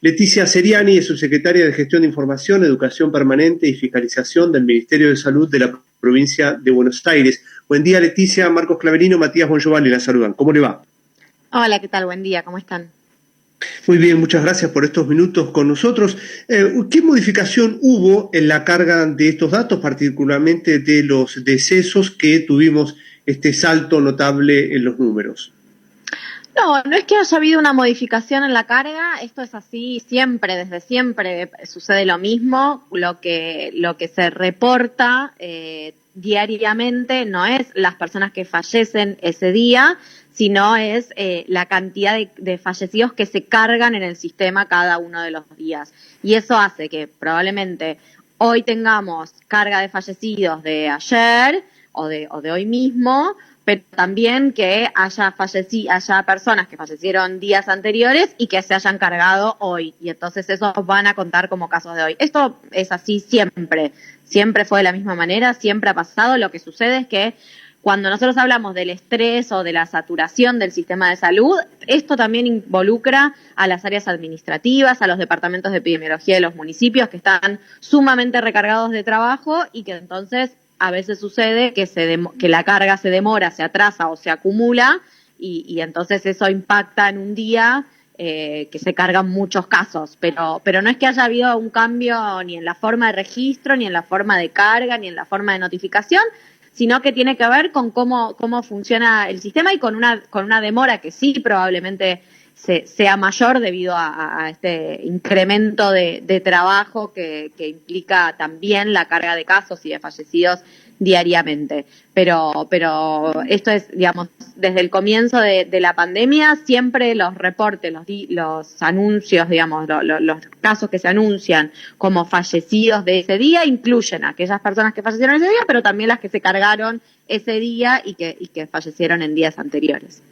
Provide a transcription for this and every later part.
Leticia Seriani es subsecretaria de Gestión de Información, Educación Permanente y Fiscalización del Ministerio de Salud de la provincia de Buenos Aires. Buen día, Leticia. Marcos Claverino, Matías Bongiovanni la saludan. ¿Cómo le va? Hola, ¿qué tal? Buen día, ¿cómo están? Muy bien, muchas gracias por estos minutos con nosotros. ¿Qué modificación hubo en la carga de estos datos, particularmente de los decesos que tuvimos este salto notable en los números? No es que haya habido una modificación en la carga, esto es así siempre, desde siempre sucede lo mismo. Lo que se reporta diariamente no es las personas que fallecen ese día, sino es la cantidad de fallecidos que se cargan en el sistema cada uno de los días. Y eso hace que probablemente hoy tengamos carga de fallecidos de ayer o de hoy mismo, pero también que haya personas que fallecieron días anteriores y que se hayan cargado hoy, y entonces esos van a contar como casos de hoy. Esto es así siempre fue de la misma manera, siempre ha pasado. Lo que sucede es que cuando nosotros hablamos del estrés o de la saturación del sistema de salud, esto también involucra a las áreas administrativas, a los departamentos de epidemiología de los municipios, que están sumamente recargados de trabajo y que entonces a veces sucede que la carga se demora, se atrasa o se acumula, y entonces eso impacta en un día que se cargan muchos casos, pero no es que haya habido un cambio ni en la forma de registro, ni en la forma de carga, ni en la forma de notificación, sino que tiene que ver con cómo funciona el sistema y con una demora que sí probablemente sea mayor debido a este incremento de trabajo que implica también la carga de casos y de fallecidos diariamente. Pero esto es, digamos, desde el comienzo de la pandemia, siempre los reportes, los anuncios, digamos, los casos que se anuncian como fallecidos de ese día incluyen a aquellas personas que fallecieron ese día, pero también las que se cargaron ese día y que fallecieron en días anteriores.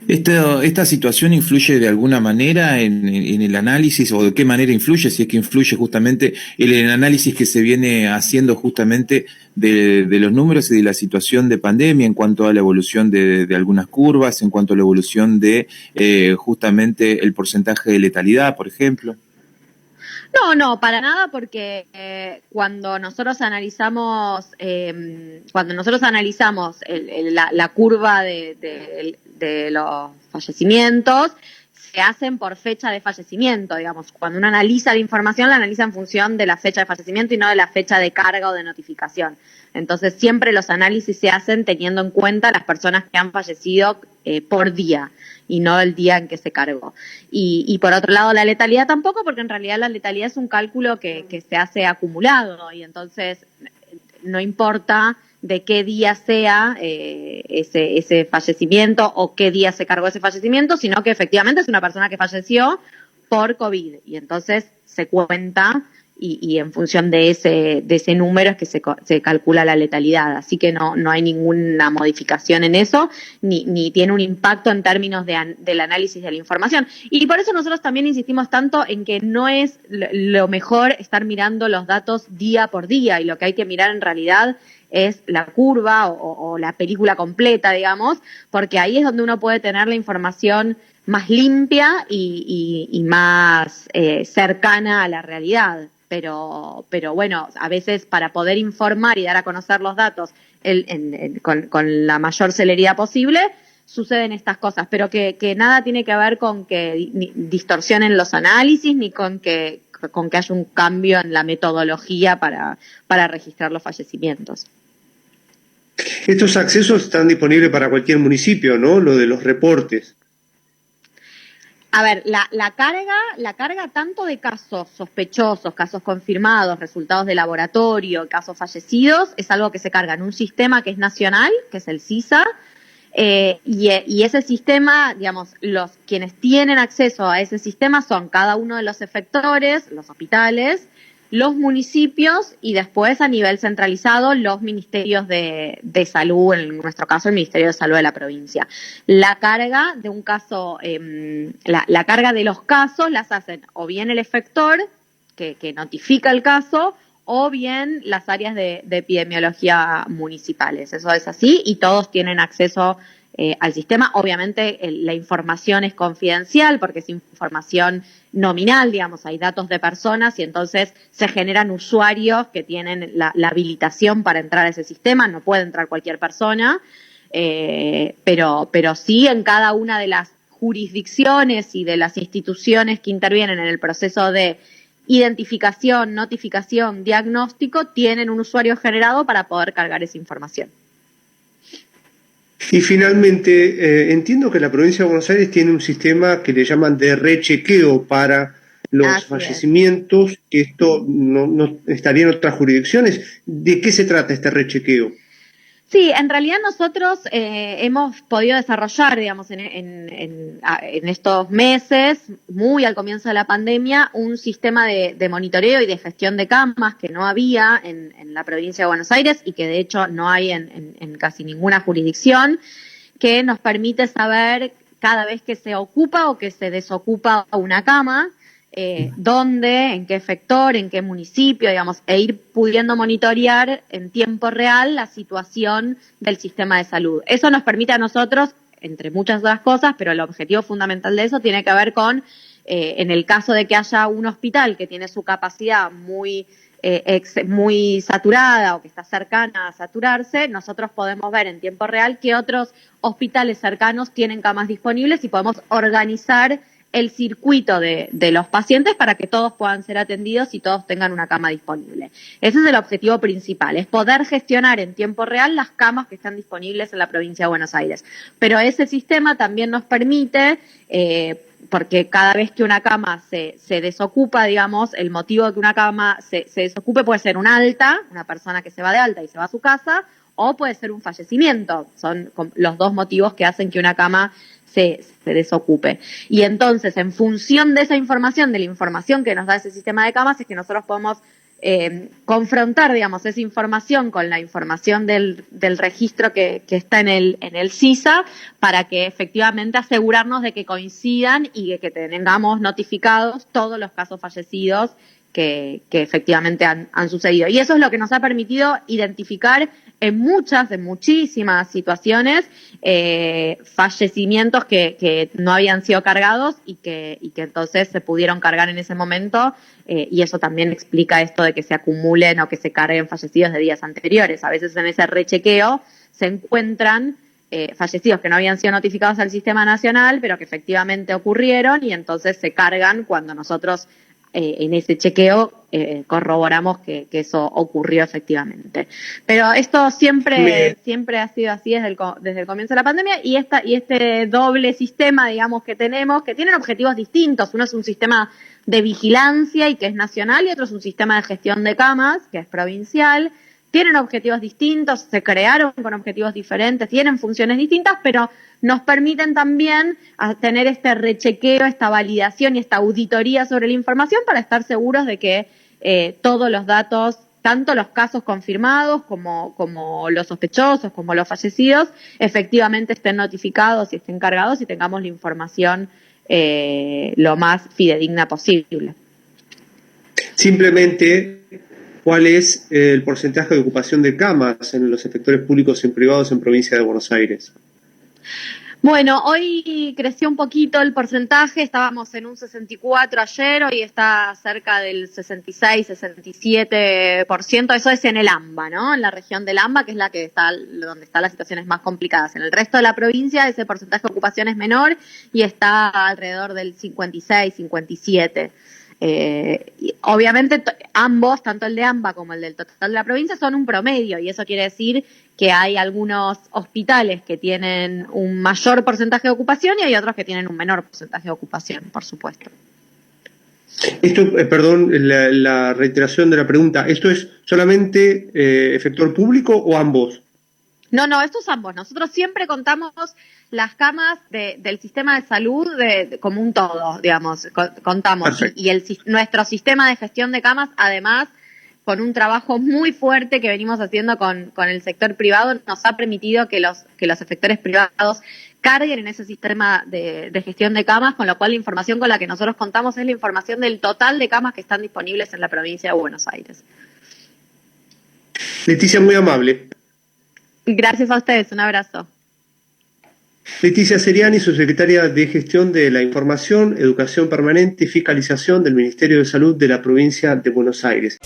¿Esta situación influye de alguna manera en el análisis, o de qué manera influye, si es que influye justamente en el análisis que se viene haciendo justamente de los números y de la situación de pandemia, en cuanto a la evolución de algunas curvas, en cuanto a la evolución de justamente el porcentaje de letalidad, por ejemplo? No, para nada, porque cuando nosotros analizamos la curva de los fallecimientos, se hacen por fecha de fallecimiento, digamos. Cuando uno analiza la información, la analiza en función de la fecha de fallecimiento y no de la fecha de carga o de notificación. Entonces, siempre los análisis se hacen teniendo en cuenta las personas que han fallecido por día y no el día en que se cargó. Y por otro lado, la letalidad tampoco, porque en realidad la letalidad es un cálculo que se hace acumulado, y entonces no importa de qué día sea ese fallecimiento o qué día se cargó ese fallecimiento, sino que efectivamente es una persona que falleció por COVID, y entonces se cuenta y en función de ese número es que se calcula la letalidad. Así que no hay ninguna modificación en eso, ni tiene un impacto en términos del análisis de la información. Y por eso nosotros también insistimos tanto en que no es lo mejor estar mirando los datos día por día, y lo que hay que mirar en realidad es la curva o la película completa, digamos, porque ahí es donde uno puede tener la información más limpia y más cercana a la realidad. Pero bueno, a veces para poder informar y dar a conocer los datos con la mayor celeridad posible, suceden estas cosas, pero que nada tiene que ver con que distorsionen los análisis, ni con que haya un cambio en la metodología para registrar los fallecimientos. Estos accesos están disponibles para cualquier municipio, ¿no? Lo de los reportes. A ver, la carga tanto de casos sospechosos, casos confirmados, resultados de laboratorio, casos fallecidos, es algo que se carga en un sistema que es nacional, que es el SISA, y ese sistema, digamos, quienes tienen acceso a ese sistema son cada uno de los efectores, los hospitales, los municipios, y después a nivel centralizado los ministerios de salud, en nuestro caso el Ministerio de Salud de la provincia. La carga de un caso, la carga de los casos las hacen o bien el efector que notifica el caso, o bien las áreas de epidemiología municipales. Eso es así, y todos tienen acceso al sistema. Obviamente la información es confidencial porque es información nominal, digamos, hay datos de personas y entonces se generan usuarios que tienen la habilitación para entrar a ese sistema, no puede entrar cualquier persona, pero sí en cada una de las jurisdicciones y de las instituciones que intervienen en el proceso de identificación, notificación, diagnóstico, tienen un usuario generado para poder cargar esa información. Y finalmente, entiendo que la provincia de Buenos Aires tiene un sistema que le llaman de rechequeo para los fallecimientos, que esto no estaría en otras jurisdicciones. ¿De qué se trata este rechequeo? Sí, en realidad nosotros hemos podido desarrollar, digamos, en estos meses, muy al comienzo de la pandemia, un sistema de monitoreo y de gestión de camas que no había en la provincia de Buenos Aires y que de hecho no hay en casi ninguna jurisdicción, que nos permite saber cada vez que se ocupa o que se desocupa una cama, dónde, en qué sector, en qué municipio, digamos, e ir pudiendo monitorear en tiempo real la situación del sistema de salud. Eso nos permite a nosotros, entre muchas otras cosas, pero el objetivo fundamental de eso tiene que ver con, en el caso de que haya un hospital que tiene su capacidad muy saturada o que está cercana a saturarse, nosotros podemos ver en tiempo real qué otros hospitales cercanos tienen camas disponibles y podemos organizar el circuito de los pacientes para que todos puedan ser atendidos y todos tengan una cama disponible. Ese es el objetivo principal, es poder gestionar en tiempo real las camas que están disponibles en la provincia de Buenos Aires. Pero ese sistema también nos permite, porque cada vez que una cama se desocupa, digamos, el motivo de que una cama se desocupe puede ser un alta, una persona que se va de alta y se va a su casa, o puede ser un fallecimiento. Son los dos motivos que hacen que una cama se desocupe. Y entonces, en función de esa información, de la información que nos da ese sistema de camas, es que nosotros podemos confrontar, digamos, esa información con la información del registro que está en el SISA para que efectivamente asegurarnos de que coincidan y que tengamos notificados todos los casos fallecidos que efectivamente han sucedido. Y eso es lo que nos ha permitido identificar en muchísimas situaciones fallecimientos que no habían sido cargados y que entonces se pudieron cargar en ese momento, y eso también explica esto de que se acumulen o que se carguen fallecidos de días anteriores. A veces en ese rechequeo se encuentran fallecidos que no habían sido notificados al Sistema Nacional, pero que efectivamente ocurrieron y entonces se cargan cuando nosotros en ese chequeo corroboramos que eso ocurrió efectivamente. Pero esto siempre ha sido así desde el comienzo de la pandemia, y este doble sistema, digamos, que tenemos, que tienen objetivos distintos. Uno es un sistema de vigilancia y que es nacional, y otro es un sistema de gestión de camas, que es provincial. Tienen objetivos distintos, se crearon con objetivos diferentes, tienen funciones distintas, pero nos permiten también tener este rechequeo, esta validación y esta auditoría sobre la información para estar seguros de que todos los datos, tanto los casos confirmados como los sospechosos, como los fallecidos, efectivamente estén notificados y estén cargados y tengamos la información lo más fidedigna posible. Simplemente, ¿cuál es el porcentaje de ocupación de camas en los sectores públicos y privados en provincia de Buenos Aires? Bueno, hoy creció un poquito el porcentaje, estábamos en un 64 ayer, hoy está cerca del 66, 67%, eso es en el AMBA, ¿no? En la región del AMBA, que es la que está donde están las situaciones más complicadas. En el resto de la provincia ese porcentaje de ocupación es menor y está alrededor del 56, 57. Obviamente ambos, tanto el de AMBA como el del total de la provincia, son un promedio, y eso quiere decir que hay algunos hospitales que tienen un mayor porcentaje de ocupación y hay otros que tienen un menor porcentaje de ocupación, por supuesto. Esto, perdón, la reiteración de la pregunta, ¿esto es solamente efector público o ambos? No, estos ambos. Nosotros siempre contamos las camas del sistema de salud como un todo, digamos, contamos. Y nuestro sistema de gestión de camas, además, con un trabajo muy fuerte que venimos haciendo con el sector privado, nos ha permitido que los efectores privados carguen en ese sistema de gestión de camas, con lo cual la información con la que nosotros contamos es la información del total de camas que están disponibles en la provincia de Buenos Aires. Leticia, muy amable. Gracias a ustedes, un abrazo. Leticia Seriani, subsecretaria de Gestión de la Información, Educación Permanente y Fiscalización del Ministerio de Salud de la provincia de Buenos Aires.